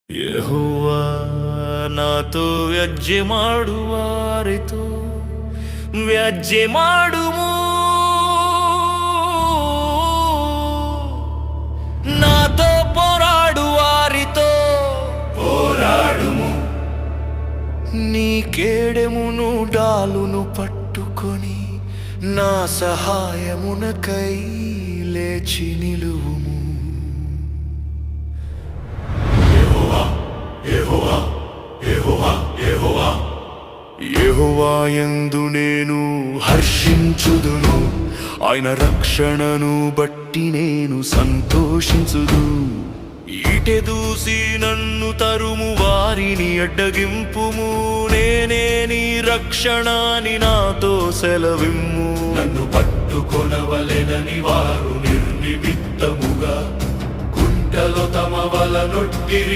ಯೆಹೋವಾ ನಾತೋ ವ್ಯಾಜ್ಯ ಮಾಡುವಾರಿತು ವ್ಯಾಜ್ಯ ಮಾಡುಮು నాతో పోరాడు వారితో పోరాడుము నీ కేడెమును డాలును పట్టుకొని నా సహాయమునకై లేచి నిలువుము. యెహోవాయందు నేను హర్షించుదును, ఆయన రక్షణను బట్టి నేను సంతోషించుదు. ఈటె దూసి నన్ను తరుము వారిని అడ్డగింపుము, నేనే నీ రక్షణని నాతో సెలవిమ్ము. నన్ను పట్టుకొనవలెనని వారు నిర్నిమిత్తముగా గుంటలో తమ వలనొట్టిరి.